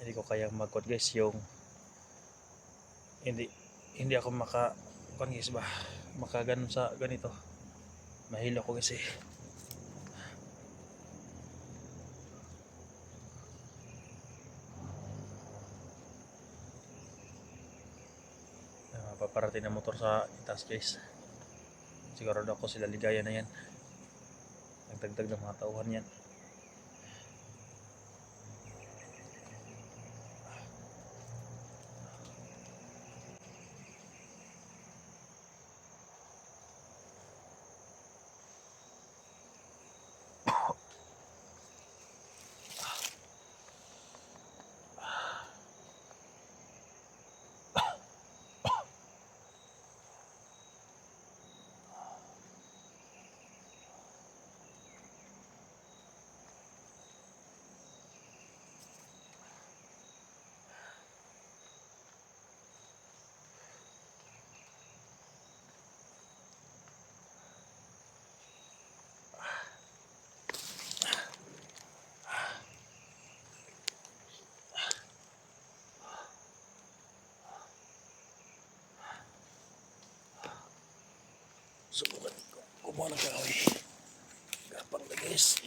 Hindi ko kayang mag-quote guys, yung hindi hindi ako guys ba, makaganon sa ganito. Mahilo ko kasi. Paparating na motor sa itaas guys. Sigurado ako sila ligaya na yan. Nagdagdag ng mga tauhan yan. Subukan ko kumuha ng kahoy. Gapang na guys.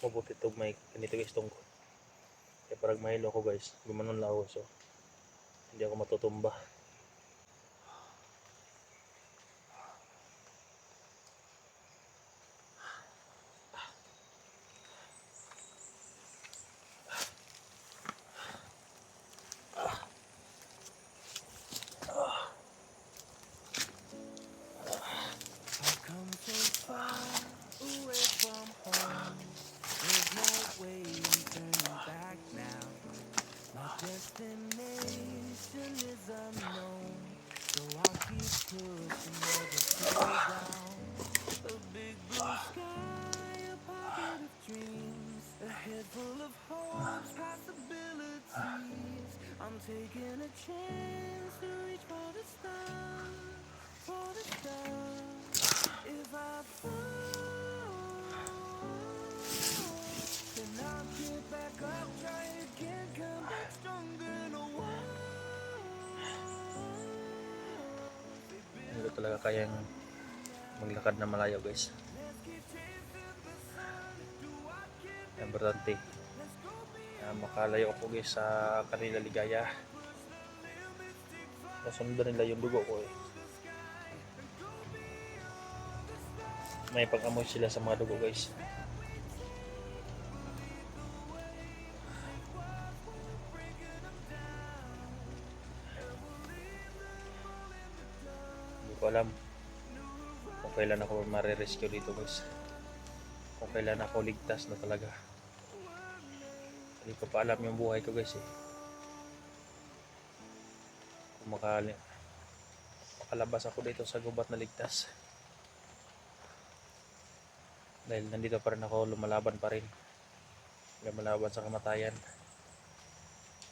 Mabuti ito may ganito guys tungkol. Kaya parang mahilo ako guys. Gumanon lang ako, so hindi ako matutumba. I'm taking a chance to reach for the stars. If I fall, then I'll get back up, try again, come back stronger, no one. Hindi ko talaga kayang maglakad na malayo guys. Importante makalayo ako guys sa kanila ligaya. Nasundan nila yung dugo ko eh. May pag-amoy sila sa mga dugo guys. Hindi ko alam kung kailan ako marirescue dito guys. Kung kailan ako ligtas na talaga. Hindi ko pa alam yung buhay ko guys eh. Kung makalabas ako dito sa gubat na ligtas. Dahil nandito pa rin ako, lumalaban pa rin. Lumalaban sa kamatayan.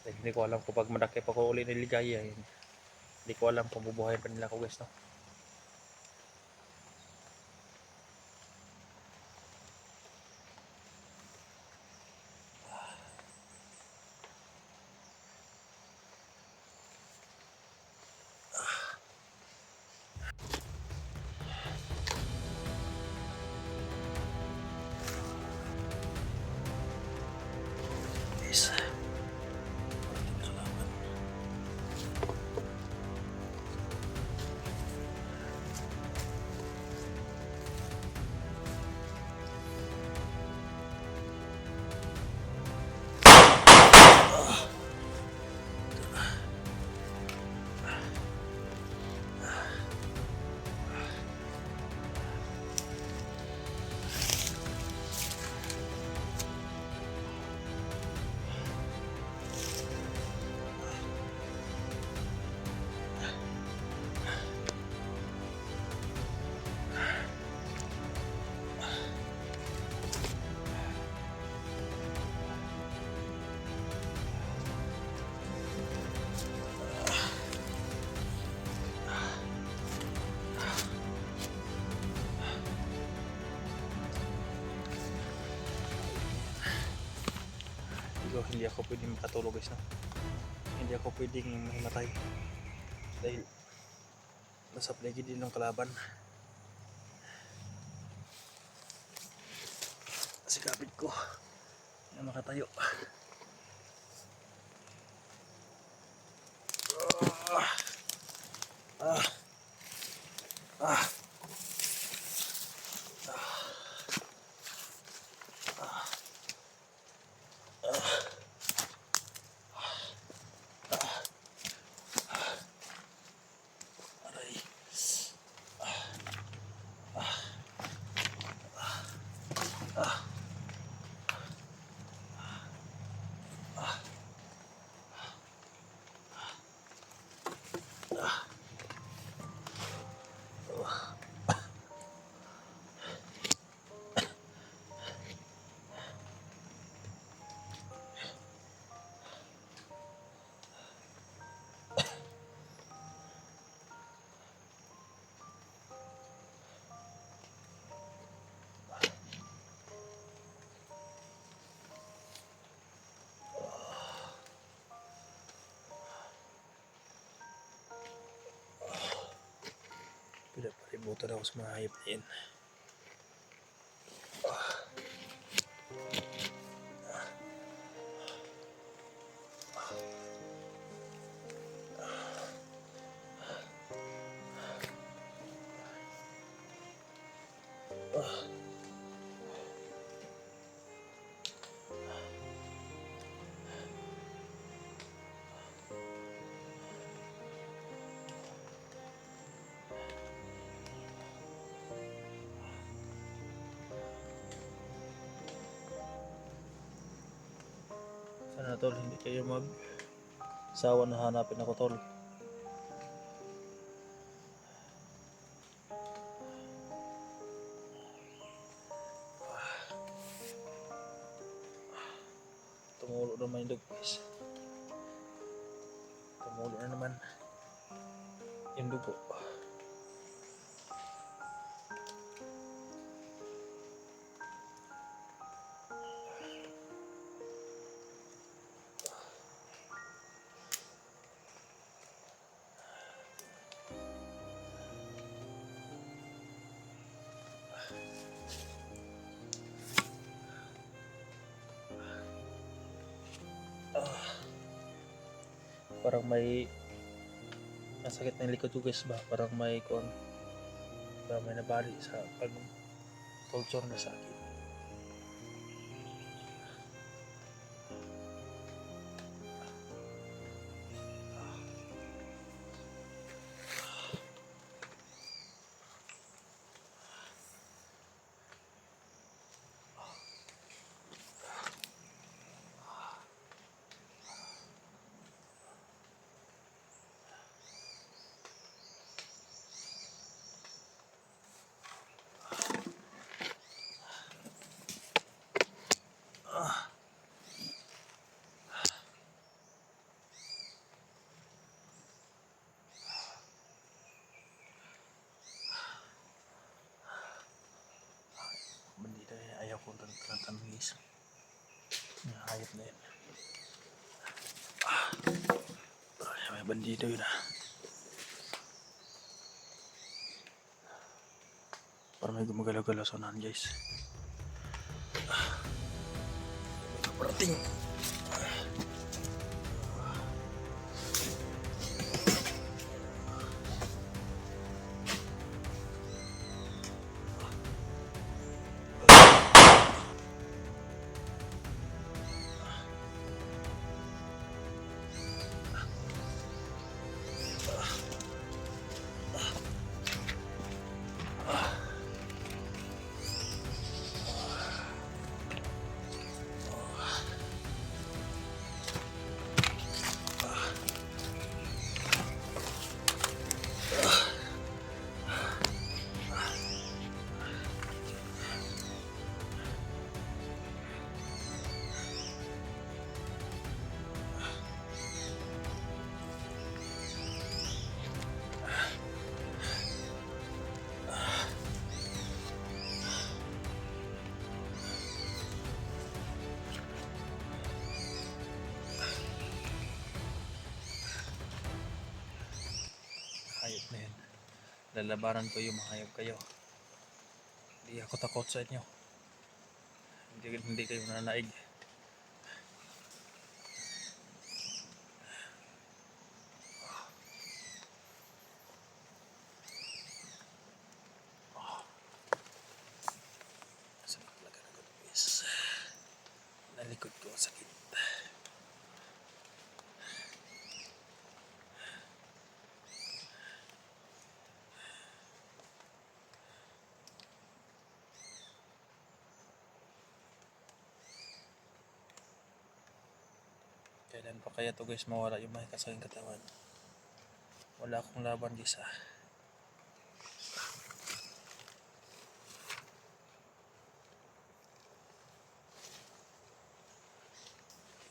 Dahil hindi ko alam kung pag madakip ako uli niligaya. Hindi ko alam kung bubuhayin pa nila ako guys, no? pero hindi ako pwedeng makatulog guys, no? Hindi ako pwedeng mahimatay dahil nasa paligid din ng kalaban. Sikapit ko na makatayo. Aray. Pinapalibutan ako sa mga hayop na yun. Sana tol, hindi kayo sawa na hanapin ako tol. Tumulo naman yung dog guys. Tumulo na naman yung dugo. Parang may masakit ng likod ko guys ba? Parang may parang may nabali sa pag culture na sa akin. Bandito eh, ayaw kong tanong-tanongis. Yung hayop na yun. Ay, may bandito yun ah. Parang may gumagalaw-galaw sa unahan guys. May kaparating. Lalabanan ko yung mahayop kayo. Hindi ako takot sa inyo. Hindi kayo nanaig. Sakit talaga ng gulpis. Nalikod ko ang sakit. Kailan pa kaya to guys mawala yung mahika sa aking katawan? Wala akong laban guys ah.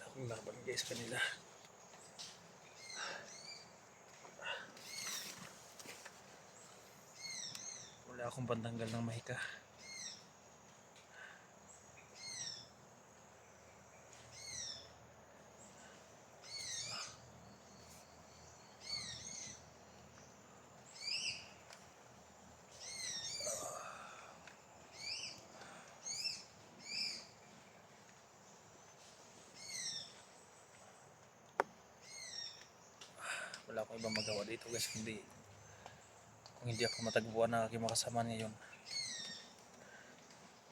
Wala akong laban guys kanila. Wala akong pantanggal ng mahika. Wala akong ibang magawa dito guys kung hindi ako matagpuan ng aking makasama ngayon.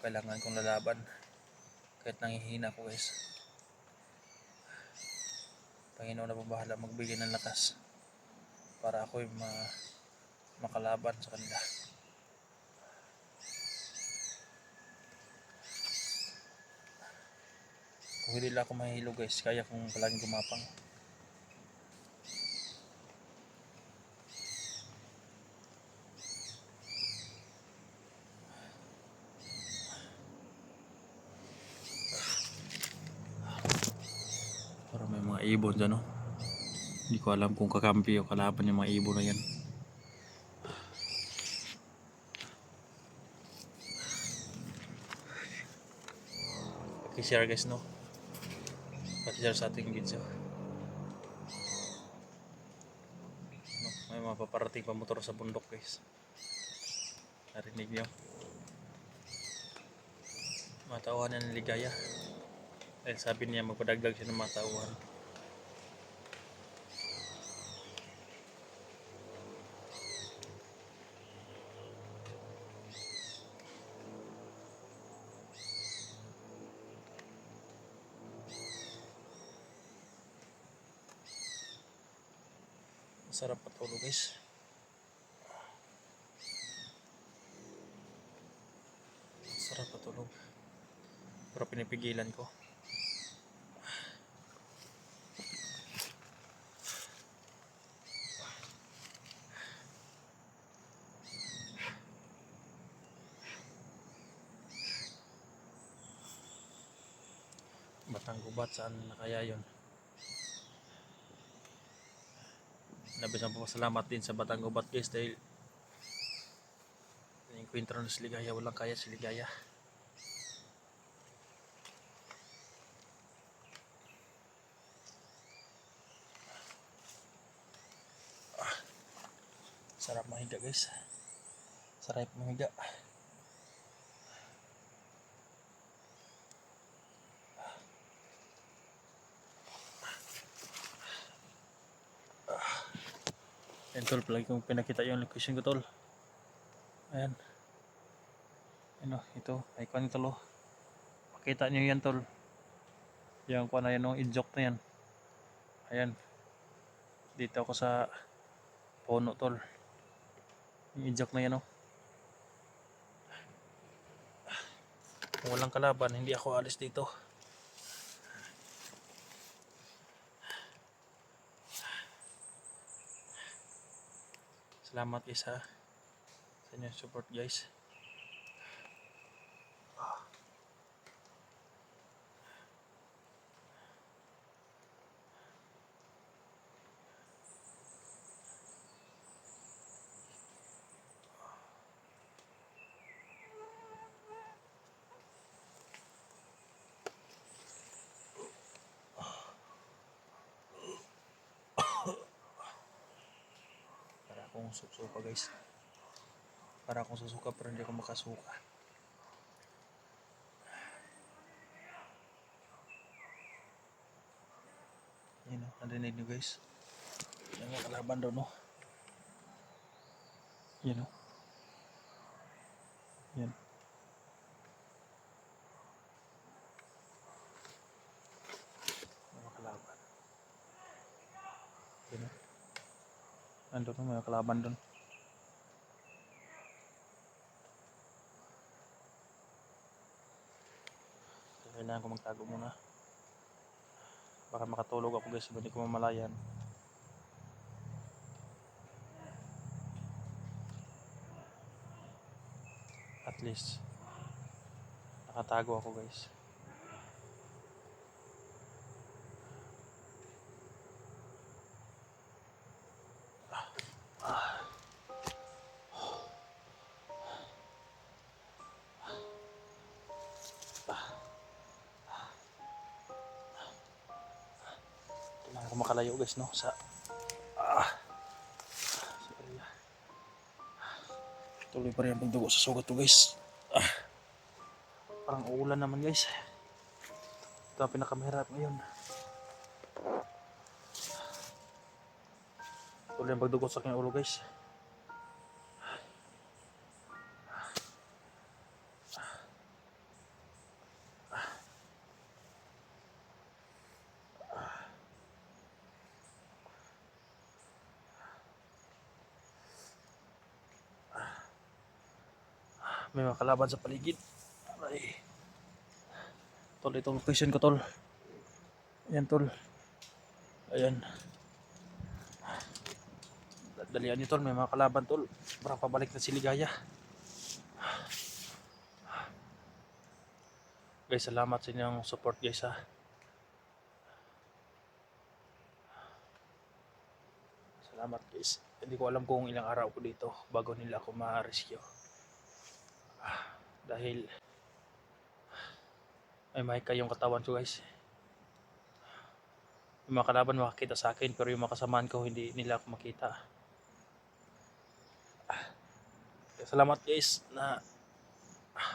Kailangan kong lalaban kahit nangihina ko guys. Panginoon na bahala magbigay ng lakas para ako'y makalaban sa kanila. Kung hindi lang ako mahihilo guys, kaya kong palaging gumapang. Para may mga ibon dyan, no? Hindi ko alam kung kakampi o kalaban yung mga ibon na yan. Paki-share guys, no? Paki-share sa ating video. No? May mga paparating pa motor sa bundok guys. Narinig nyo? Matauhan na ng ligaya. Dahil sabi niya magpadagdag siya ng matauhan. Masarap patulog guys. Masarap patulog. Pero pinipigilan ko. Batang Gubat, saan na kaya yun? Nabisang pasalamat din sa Batang Gubat guys dahil na-encuentro na si Ligaya. Walang kaya si Ligaya. Sarap mahiga guys. Sarap mahiga. Ayan tol, palagi kong pinakita yung location ko tol. Ayan. Ano, ito, icon ito lo. Makita nyo yan tol. Yung kuha na yan, yung injok na yan. Ayan. Dito ako sa puno tol. Yung injok na yan o. Kung walang kalaban, hindi ako alis dito. Salamat guys ha sa inyong support guys. Para akong susuka guys. Para akong susuka pero hindi ako makasuka. Yun o, narinig nyo guys. Yan ang kalaban doon o. Yan o. Yan. Mga kalaban. Yan o. Nandun o, mga kalaban doon. Kailangan ko magtago muna. Baka makatulog ako guys, hindi ko mamalayan. At least nakatago ako guys. Kailangan ko makalayo guys no sa area. Tuloy pa rin ang pagdugo sa sugat to guys. Parang uulan naman guys. Ito ang pinakamahirap ngayon. Tuloy ang pagdugo sa aking ulo guys. May mga kalaban sa paligid. Ay. Tol, itong location ko tol. Ayan tol. Ayan. Dalian nyo tol, may mga kalaban tol. Parang pabalik na si Ligaya. Guys, salamat sa inyong support guys ha. Salamat guys. Hindi ko alam kung ilang araw ko dito bago nila ako ma-rescue. Dahil may kayong katawan ko guys. Yung mga kalaban makakita sa akin pero yung mga kasamaan ko hindi nila ako makita. Salamat guys na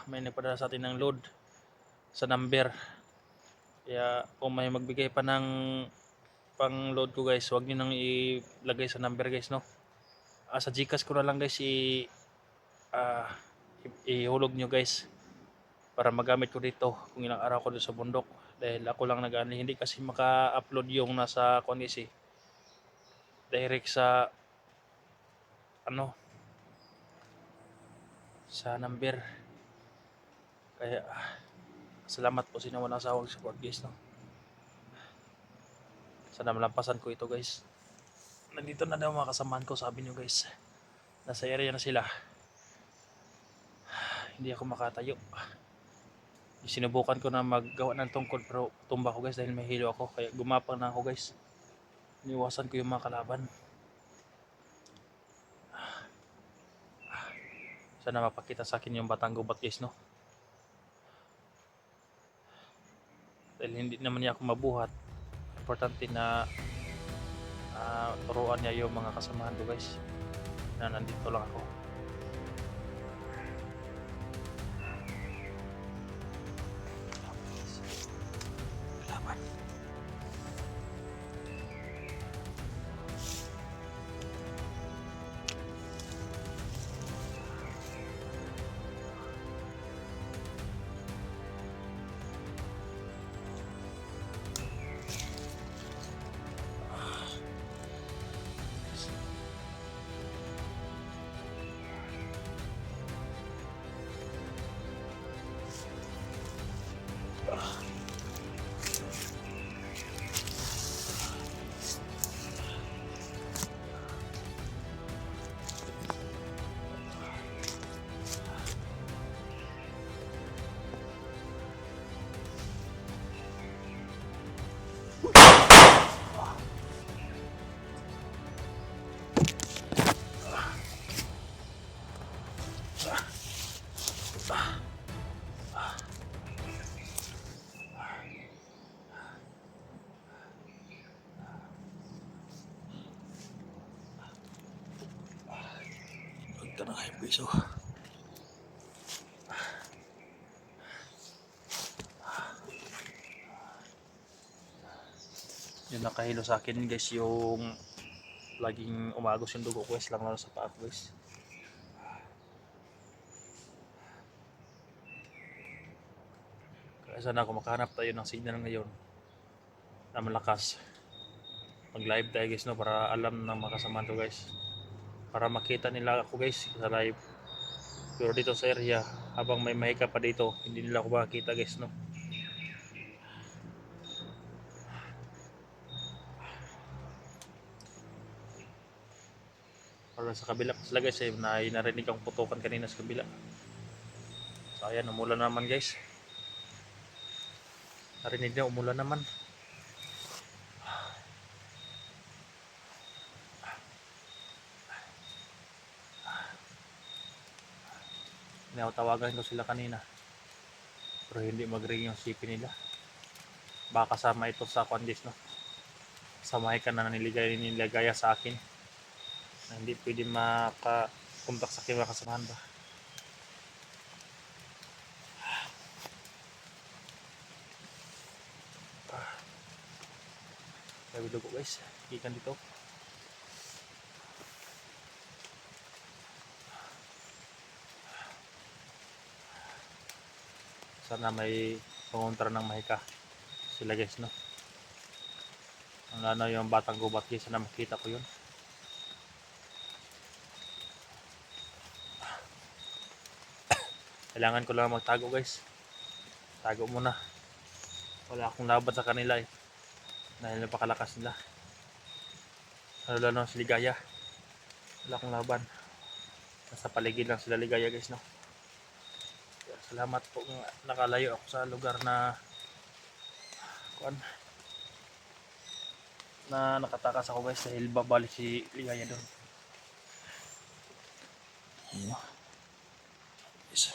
may nagpadala sa atin ng load sa number. Kaya kung may magbigay pa ng pang load ko guys, huwag nyo nang ilagay sa number guys no. Sa Gcash ko na lang guys ihulog nyo guys para magamit ko dito kung ilang araw ko dito sa bundok dahil ako lang nag-ani, hindi kasi maka-upload yung nasa kongisi direct sa sa number. Kaya salamat po sa inyo walang sawang support guys no. Sana malampasan ko ito guys. Nandito na daw mga kasamaan ko, sabi nyo guys, nasa area na sila. Hindi ako makatayo. Sinubukan ko na maggawa ng tungkol pero tumba ko guys dahil may hilo ako. Kaya gumapang na ako guys. Iniwasan ko yung mga kalaban. Sana mapakita sa akin yung batang gubat guys no. Dahil hindi naman niya ako mabuhat. Importante na turuan niya yung mga kasamahan ko guys. Na nandito lang ako. Ito na kayo piso. nakahilo sa akin guys yung laging umagos yung dugo ko guys, lang lalo sa paa ko guys. Kaya sana ako makahanap tayo ng signal ngayon na malakas. Mag live tayo guys no, para alam ng makasama to guys, para makita nila ako guys sa live. Pero dito sa area, habang may mahika pa dito, hindi nila ako makikita guys no. Para sa kabila sila guys narinig ang putukan kanina sa kabila. So ayan, umulan naman guys. Narinig na umulan naman. Tawagan ko sila kanina, pero hindi mag-ring yung CP nila. Baka kasama ito sa kondis no. Samahay ka na nilagaya sa akin na hindi pwede makakontak sa akin, makasamahan ba. Sabi dugo guys, ikan dito. Sana may pangontra ng mahika sila guys no. Ang yung batang gubat guys, sana makita ko yun. Kailangan ko lang magtago guys. Tago muna. Wala akong laban sa kanila eh, dahil napakalakas nila. Lalo si Ligaya, wala akong laban. Nasa paligid lang sila Ligaya guys no. Salamat po nakalayo ako sa lugar na nakatakas ako guys, dahil babalik si Ligaya doon. Ayun. Yes.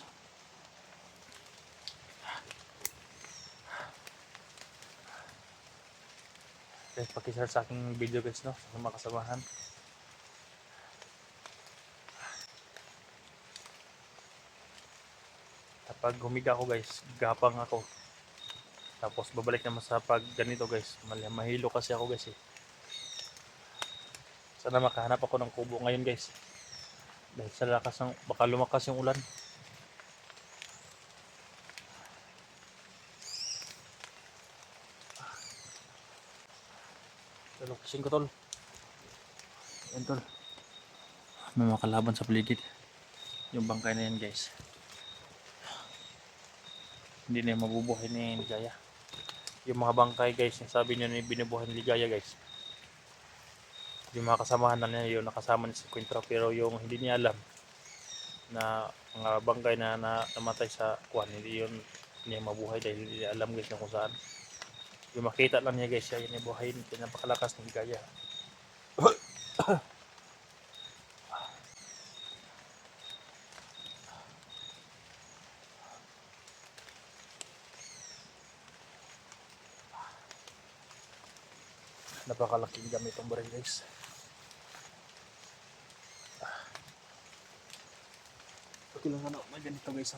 Guys, pakishare sa aking video guys no, sa makasamahan. Kapag humiga ako guys, gapang ako. Tapos babalik naman sa pag ganito guys, mahilo kasi ako guys eh. Sana makahanap ako ng kubo ngayon guys, dahil sa lakas ng, baka lumakas yung ulan. Location ko tol. Yan tol, may makalaban sa paligid. Yung bangkay na yan guys, hindi na yung mabubuhay ni Ligaya. Yung mga bangkay guys, yung sabi nyo na binubuhay ni Ligaya guys, yung mga kasamahan na niya, yung nakasama niya sa kwentro, pero yung hindi niya alam na mga bangkay na namatay sa kuwan, hindi yun niya mabuhay, dahil hindi niya alam guys na kung saan. Yung makita lang niya guys, siya yun yung buhay, napakalakas ng Ligaya. Napakalaking gamit ang baril guys. Okay lang ano, may ganito guys.